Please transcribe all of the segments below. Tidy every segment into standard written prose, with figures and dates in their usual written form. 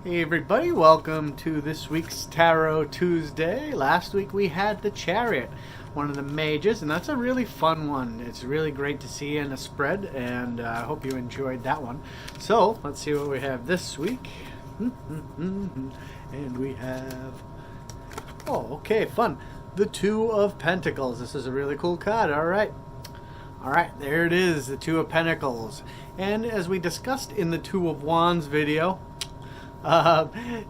Hey everybody, welcome to this week's Tarot Tuesday. Last week we had the Chariot, one of the mages, and that's a really fun one. It's really great to see in a spread, and I hope you enjoyed that one. So, let's see what we have this week. And we have... oh, okay, fun. The Two of Pentacles. This is a really cool card, alright. Alright, there it is, the Two of Pentacles. And as we discussed in the Two of Wands video,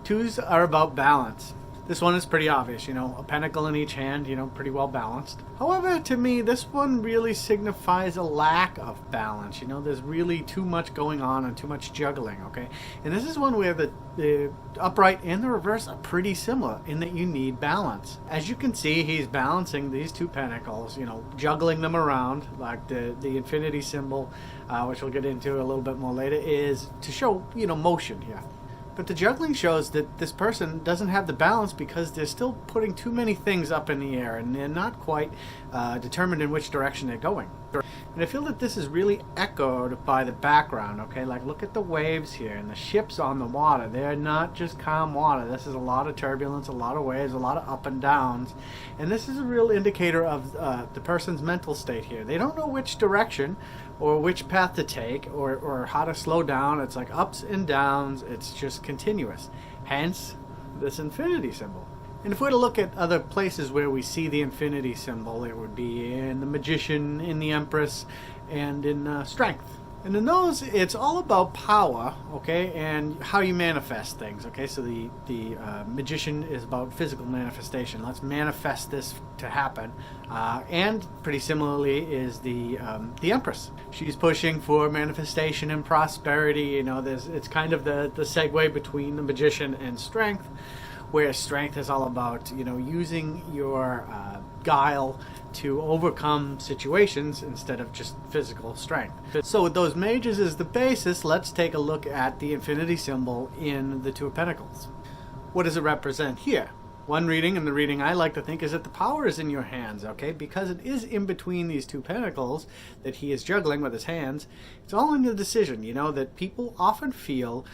twos are about balance. This one is pretty obvious, you know, a pentacle in each hand, you know, pretty well balanced. However, to me, this one really signifies a lack of balance. You know, there's really too much going on and too much juggling, okay? And this is one where the upright and the reverse are pretty similar in that you need balance. As you can see, he's balancing these two pentacles, you know, juggling them around, like the infinity symbol, which we'll get into a little bit more later, is to show, you know, motion here. But the juggling shows that this person doesn't have the balance because they're still putting too many things up in the air and they're not quite determined in which direction they're going. And I feel that this is really echoed by the background, okay? Like, look at the waves here and the ships on the water. They're not just calm water. This is a lot of turbulence, a lot of waves, a lot of up and downs. And this is a real indicator of the person's mental state here. They don't know which direction or which path to take or how to slow down. It's like ups and downs. It's just continuous. Hence, this infinity symbol. And if we were to look at other places where we see the infinity symbol, it would be in the Magician, in the Empress, and in Strength. And in those, it's all about power, okay, and how you manifest things, okay? So the Magician is about physical manifestation. Let's manifest this to happen. And pretty similarly is the Empress. She's pushing for manifestation and prosperity. You know, it's kind of the segue between the Magician and Strength, where Strength is all about, you know, using your guile to overcome situations instead of just physical strength. So with those mages as the basis, let's take a look at the infinity symbol in the Two of Pentacles. What does it represent here? One reading, and the reading I like to think, is that the power is in your hands, okay? Because it is in between these two pentacles that he is juggling with his hands. It's all in the decision, you know, that people often feel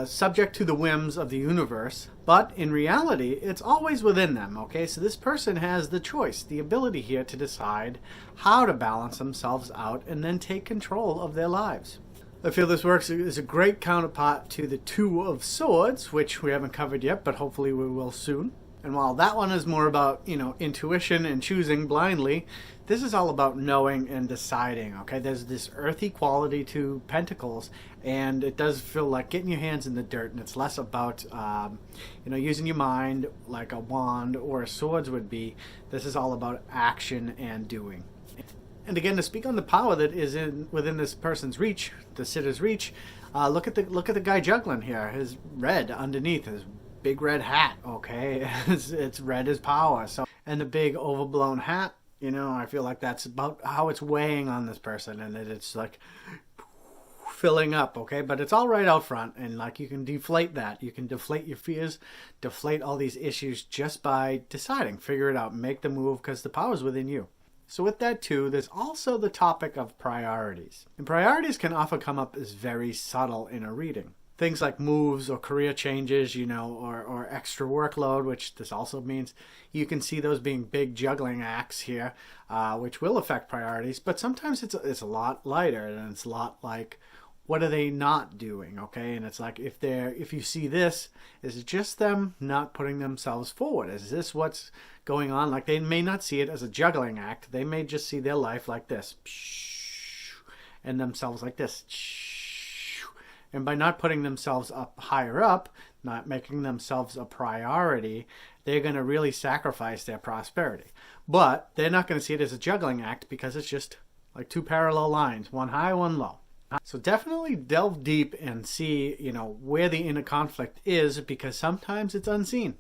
subject to the whims of the universe, but in reality, it's always within them, okay? So this person has the choice, the ability here to decide how to balance themselves out and then take control of their lives. I feel this works as a great counterpart to the Two of Swords, which we haven't covered yet, but hopefully we will soon. And while that one is more about, you know, intuition and choosing blindly, this is all about knowing and deciding, okay? There's this earthy quality to Pentacles, and it does feel like getting your hands in the dirt, and it's less about, you know, using your mind like a wand or a swords would be. This is all about action and doing. And again, to speak on the power that is within this person's reach, the sitter's reach, look at the guy juggling here. His red underneath, his big red hat. Okay, it's red as power. So, and the big overblown hat. You know, I feel like that's about how it's weighing on this person, and that it's like filling up. Okay, but it's all right out front, and like you can deflate that. You can deflate your fears, deflate all these issues just by deciding, figure it out, make the move, because the power's within you. So with that too, there's also the topic of priorities. And priorities can often come up as very subtle in a reading. Things like moves or career changes, you know, or extra workload, which this also means. You can see those being big juggling acts here, which will affect priorities. But sometimes it's a lot lighter, and it's a lot like, what are they not doing, okay? And it's like, if you see this, is it just them not putting themselves forward? Is this what's going on? Like, they may not see it as a juggling act. They may just see their life like this, and themselves like this. And by not putting themselves up higher up, not making themselves a priority, they're going to really sacrifice their prosperity. But they're not going to see it as a juggling act because it's just like two parallel lines, one high, one low. So definitely delve deep and see, you know, where the inner conflict is, because sometimes it's unseen.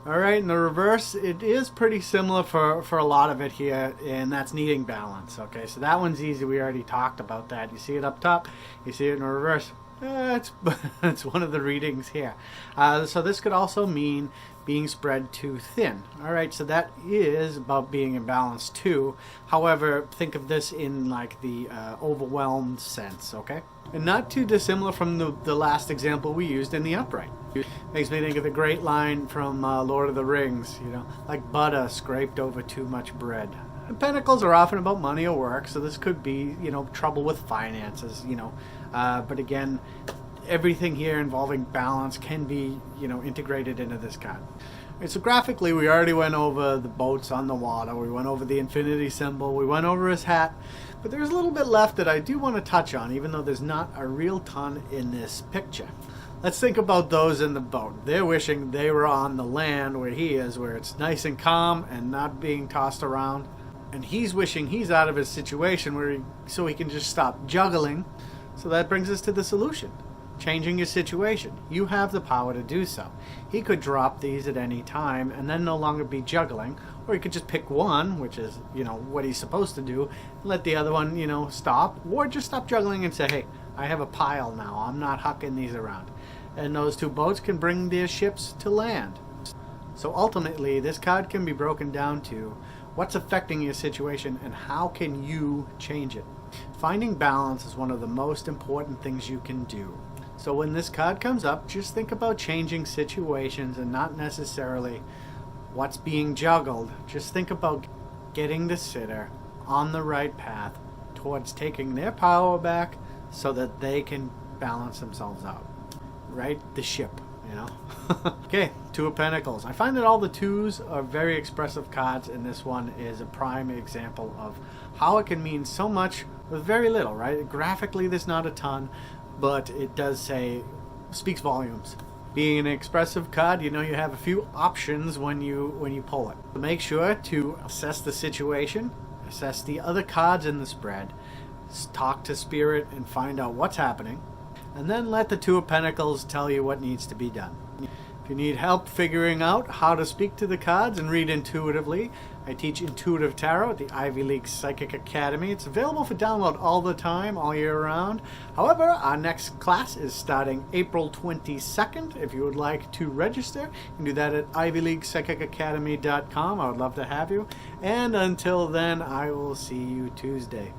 All right, in the reverse, it is pretty similar for a lot of it here, and that's needing balance. Okay, so that one's easy. We already talked about that. You see it up top, you see it in the reverse. It's, it's one of the readings here. So this could also mean being spread too thin. All right, so that is about being imbalanced too. However, think of this in like the overwhelmed sense, okay? And not too dissimilar from the last example we used in the upright. Makes me think of the great line from Lord of the Rings, you know, like butter scraped over too much bread. And Pentacles are often about money or work, so this could be, you know, trouble with finances, you know. But again, everything here involving balance can be, you know, integrated into this card. Right, so graphically, we already went over the boats on the water. We went over the infinity symbol. We went over his hat. But there's a little bit left that I do want to touch on, even though there's not a real ton in this picture. Let's think about those in the boat. They're wishing they were on the land where he is, where it's nice and calm and not being tossed around. And he's wishing he's out of his situation so he can just stop juggling. So that brings us to the solution. Changing your situation. You have the power to do so. He could drop these at any time and then no longer be juggling, or he could just pick one, which is, you know, what he's supposed to do, and let the other one, you know, stop, or just stop juggling and say, hey, I have a pile now. I'm not hucking these around. And those two boats can bring their ships to land. So ultimately, this card can be broken down to what's affecting your situation and how can you change it. Finding balance is one of the most important things you can do. So when this card comes up, just think about changing situations and not necessarily what's being juggled. Just think about getting the sitter on the right path towards taking their power back so that they can balance themselves out. Right? The ship, you know? Okay, Two of Pentacles. I find that all the twos are very expressive cards, and this one is a prime example of how it can mean so much with very little, right? Graphically, there's not a ton, but it does speaks volumes. Being an expressive card, you know you have a few options when you pull it. So make sure to assess the situation, assess the other cards in the spread, talk to Spirit and find out what's happening, and then let the Two of Pentacles tell you what needs to be done. If you need help figuring out how to speak to the cards and read intuitively, I teach Intuitive Tarot at the Ivy League Psychic Academy. It's available for download all the time, all year round. However, our next class is starting April 22nd. If you would like to register, you can do that at ivyleaguepsychicacademy.com. I would love to have you. And until then, I will see you Tuesday.